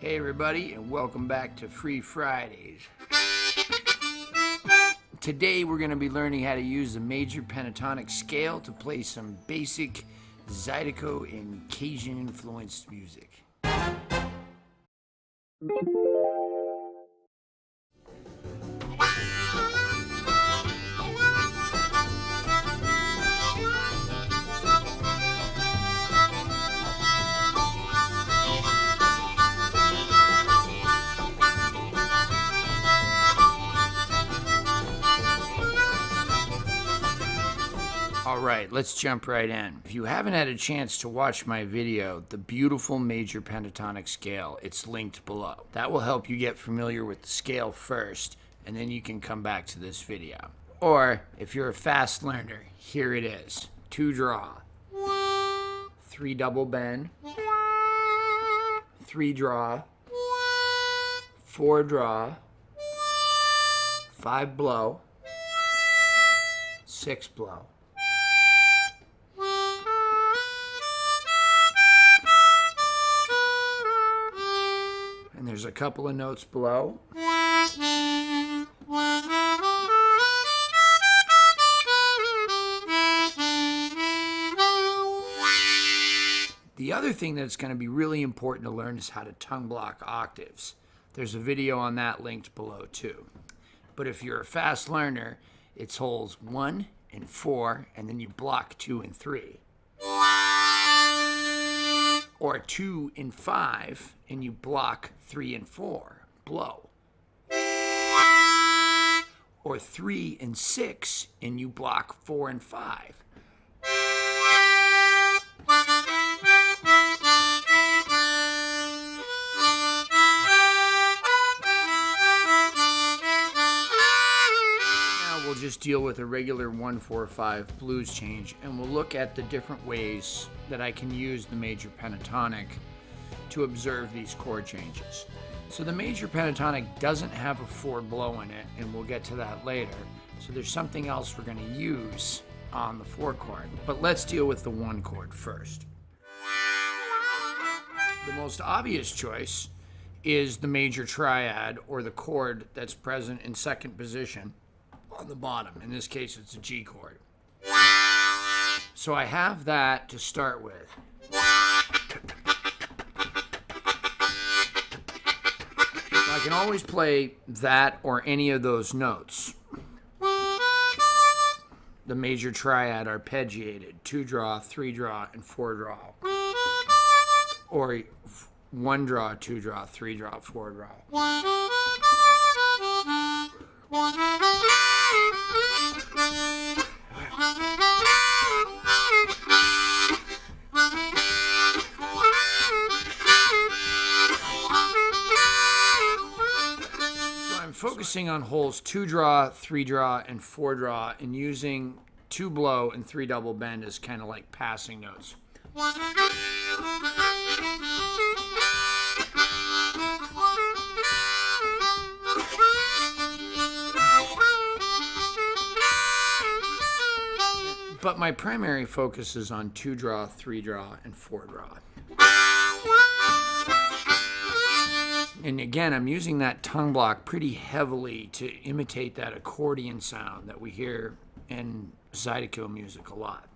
Hey everybody, and welcome back to Free Fridays. Today we're going to be learning how to use the Major Pentatonic scale to play some basic Zydeco and Cajun influenced music. Alright, let's jump right in. If you haven't had a chance to watch my video, The Beautiful Major Pentatonic Scale, it's linked below. That will help you get familiar with the scale first, and then you can come back to this video. Or, if you're a fast learner, here it is. 2 draw, 3 double bend, 3 draw, 4 draw, 5 blow, 6 blow. And there's a couple of notes below. The other thing that's going to be really important to learn is how to tongue block octaves. There's a video on that linked below too. But if you're a fast learner, it's holes 1 and 4, and then you block 2 and 3. Or 2 and 5, and you block 3 and 4, blow. Or 3 and 6, and you block 4 and 5. We'll just deal with a regular 1-4-5 blues change, and we'll look at the different ways that I can use the major pentatonic to observe these chord changes. So the major pentatonic doesn't have a 4 blow in it, and we'll get to that later. So there's something else we're going to use on the 4 chord. But let's deal with the 1 chord first. The most obvious choice is the major triad, or the chord that's present in second position on the bottom. In this case, it's a G chord. So I have that to start with. I can always play that or any of those notes. The major triad arpeggiated, 2 draw, 3 draw, and 4 draw. Or 1 draw, 2 draw, 3 draw, 4 draw. Focusing on holes 2 draw, 3 draw, and 4 draw, and using 2 blow and 3 double bend as kind of like passing notes. But my primary focus is on 2 draw, 3 draw, and 4 draw. And again, I'm using that tongue block pretty heavily to imitate that accordion sound that we hear in Zydeco music a lot.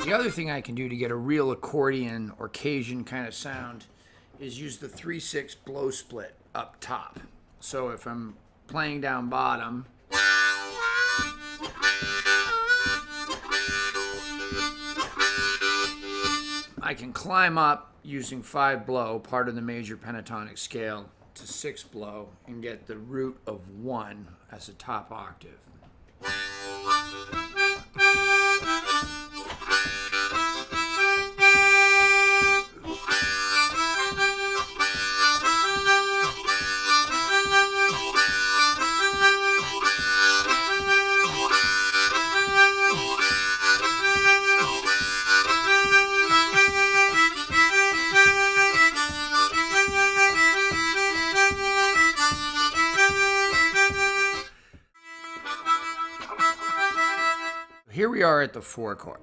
The other thing I can do to get a real accordion or Cajun kind of sound is use the 3/6 blow split up top. So if I'm playing down bottom, I can climb up using 5 blow, part of the major pentatonic scale, to 6 blow and get the root of 1 as a top octave. we are at the 4 chord.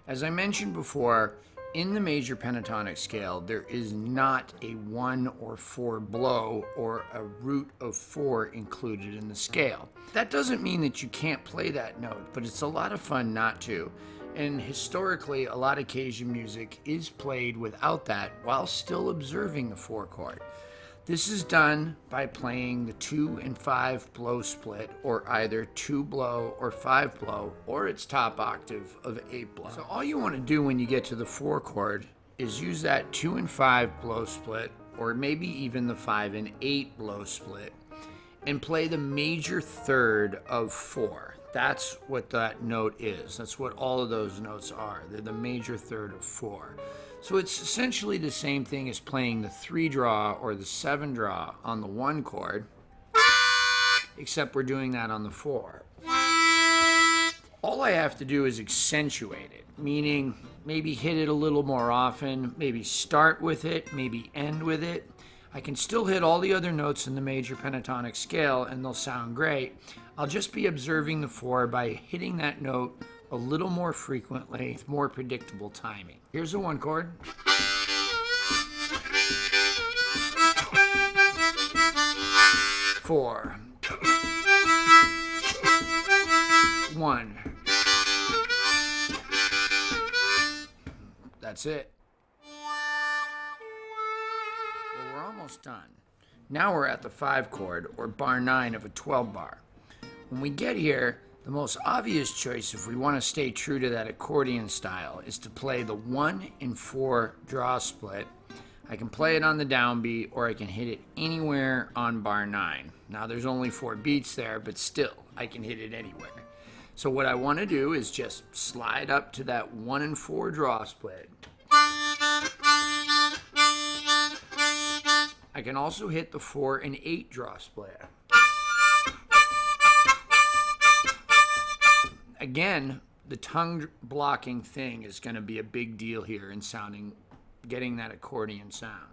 As I mentioned before, in the major pentatonic scale, there is not a 1 or 4 blow or a root of 4 included in the scale. That doesn't mean that you can't play that note, but it's a lot of fun not to. And historically, a lot of Cajun music is played without that while still observing the 4 chord. This is done by playing the 2 and 5 blow split, or either 2 blow or 5 blow, or its top octave of 8 blow. So all you want to do when you get to the 4 chord is use that 2 and 5 blow split, or maybe even the 5 and 8 blow split, and play the major third of 4. That's what that note is. That's what all of those notes are. They're the major third of 4. So it's essentially the same thing as playing the 3 draw or the 7 draw on the 1 chord, except we're doing that on the 4. All I have to do is accentuate it, meaning maybe hit it a little more often, maybe start with it, maybe end with it. I can still hit all the other notes in the major pentatonic scale and they'll sound great. I'll just be observing the 4 by hitting that note a little more frequently with more predictable timing. Here's a 1 chord. 4. 1. That's it. Well, we're almost done. Now we're at the 5 chord, or bar 9 of a 12 bar. When we get here, the most obvious choice, if we want to stay true to that accordion style, is to play the 1 and 4 draw split. I can play it on the downbeat, or I can hit it anywhere on bar 9. Now there's only 4 beats there, but still, I can hit it anywhere. So what I want to do is just slide up to that 1 and 4 draw split. I can also hit the 4 and 8 draw split. Again, the tongue blocking thing is going to be a big deal here in getting that accordion sound.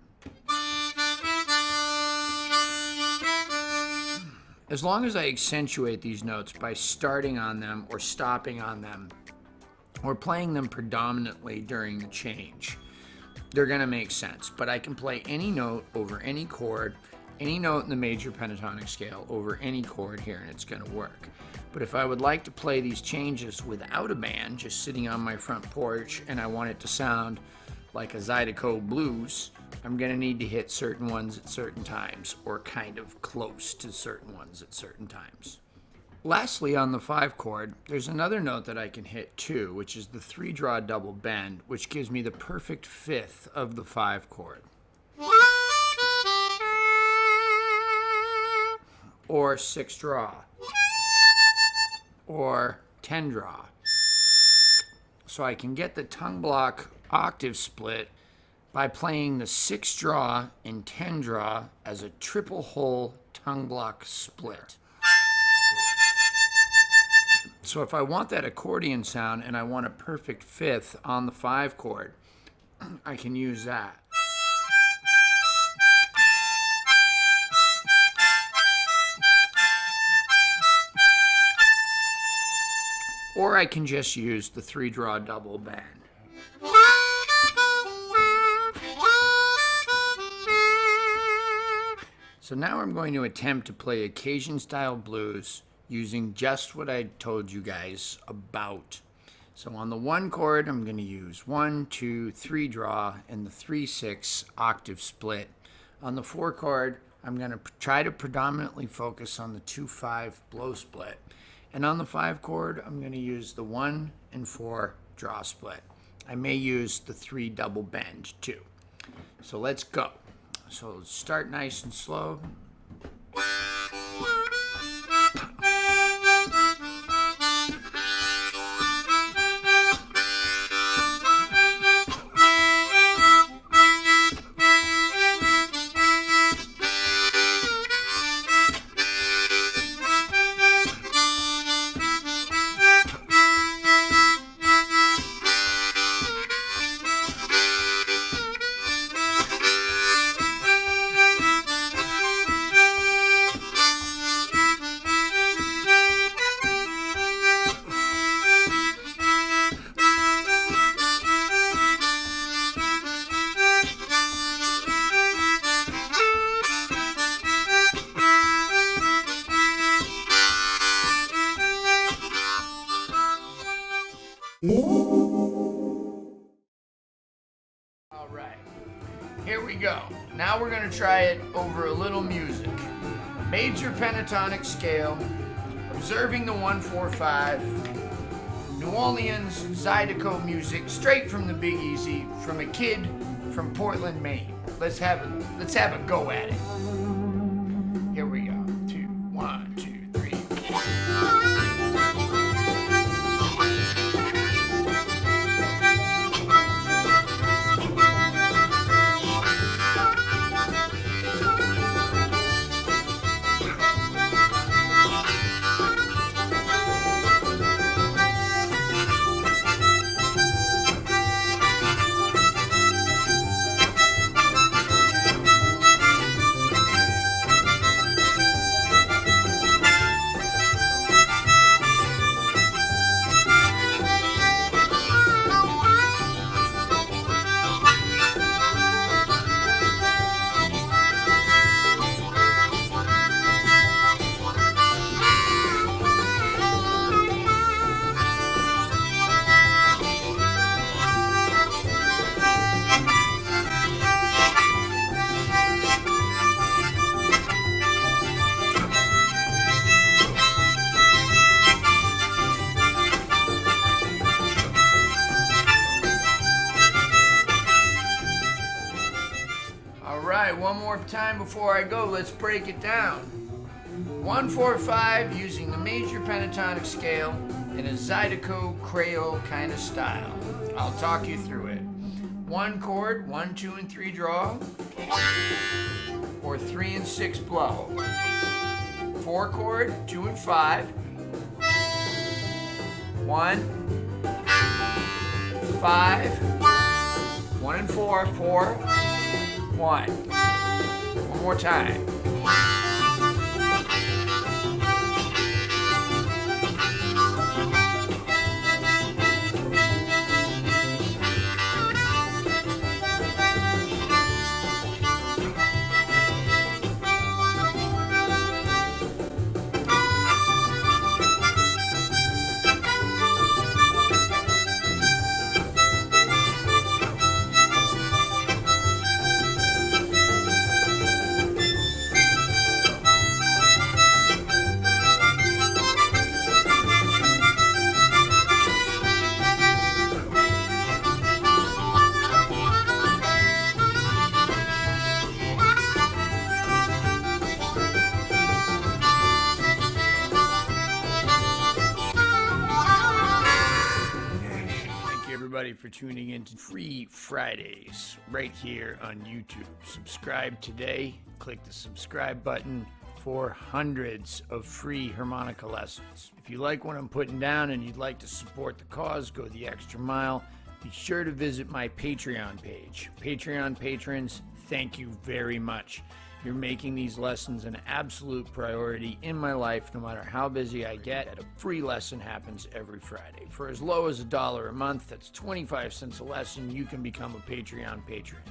As long as I accentuate these notes by starting on them or stopping on them or playing them predominantly during the change, they're going to make sense. But I can play any note over any chord, any note in the major pentatonic scale over any chord here, and it's going to work. But if I would like to play these changes without a band, just sitting on my front porch, and I want it to sound like a Zydeco blues, I'm going to need to hit certain ones at certain times, or kind of close to certain ones at certain times. Lastly, on the 5 chord, there's another note that I can hit too, which is the 3 draw double bend, which gives me the perfect 5th of the 5 chord. Or 6 draw. Or 10 draw. So I can get the tongue block octave split by playing the 6 draw and 10 draw as a triple hole tongue block split. So if I want that accordion sound and I want a perfect 5th on the 5 chord, I can use that. Or I can just use the 3 draw double bend. So now I'm going to attempt to play a Cajun style blues using just what I told you guys about. So on the 1 chord, I'm going to use 1, 2, 3 draw and the 3/6 octave split. On the 4 chord, I'm going to try to predominantly focus on the 2/5 blow split. And on the 5 chord, I'm going to use the 1 and 4 draw split. I may use the 3 double bend too. So let's go. So let's start nice and slow. All right, here we go. Now we're going to try it over a little music. Major pentatonic scale, observing the 1-4-5, New Orleans Zydeco music, straight from the Big Easy, from a kid from Portland, Maine. Let's have a go at it. Here we go. 1, 2, 3. One more time before I go, let's break it down. 1-4-5 using the major pentatonic scale in a Zydeco Creole kind of style. I'll talk you through it. 1 chord, 1, 2, and 3 draw, or 3 and 6 blow. 4 chord, 2 and 5, 1, 5, 1 and 4, 4, 1. One more time. For tuning in to Free Fridays right here on YouTube. Subscribe today. Click the subscribe button for hundreds of free harmonica lessons. If you like what I'm putting down and you'd like to support the cause, go the extra mile, be sure to visit my Patreon page. Patreon patrons, thank you very much. You're making these lessons an absolute priority in my life, no matter how busy I get. A free lesson happens every Friday. For as low as $1 a month, that's 25 cents a lesson, you can become a Patreon patron.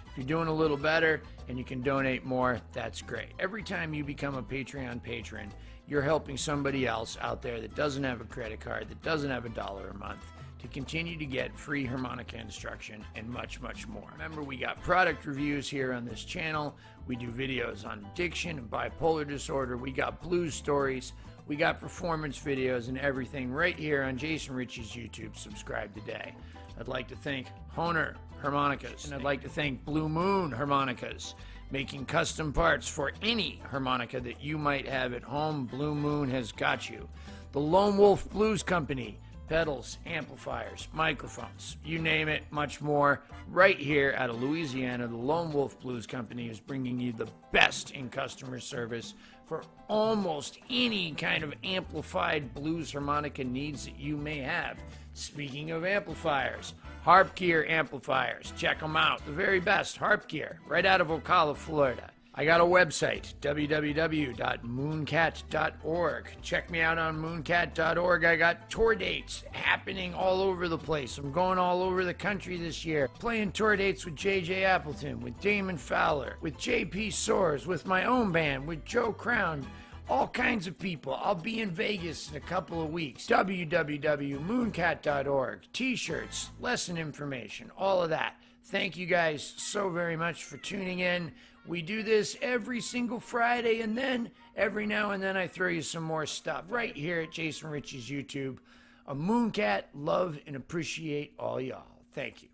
If you're doing a little better and you can donate more, that's great. Every time you become a Patreon patron, you're helping somebody else out there that doesn't have a credit card, that doesn't have $1 a month, to continue to get free harmonica instruction and much, much more. Remember, we got product reviews here on this channel. We do videos on addiction and bipolar disorder. We got blues stories. We got performance videos and everything right here on Jason Ricci's YouTube. Subscribe today. I'd like to thank Hohner Harmonicas, and I'd like to thank Blue Moon Harmonicas, making custom parts for any harmonica that you might have at home. Blue Moon has got you. The Lone Wolf Blues Company, pedals, amplifiers, microphones, you name it, much more. Right here out of Louisiana, the Lone Wolf Blues Company is bringing you the best in customer service for almost any kind of amplified blues harmonica needs that you may have. Speaking of amplifiers, Harp Gear amplifiers, check them out. The very best Harp Gear, right out of Ocala, Florida. I got a website, www.mooncat.org. Check me out on mooncat.org. I got tour dates happening all over the place. I'm going all over the country this year, playing tour dates with J.J. Appleton, with Damon Fowler, with J.P. Soares, with my own band, with Joe Crown, all kinds of people. I'll be in Vegas in a couple of weeks. www.mooncat.org. T-shirts, lesson information, all of that. Thank you guys so very much for tuning in. We do this every single Friday, and then every now and then I throw you some more stuff right here at Jason Ritchie's YouTube. A Mooncat, love and appreciate all y'all. Thank you.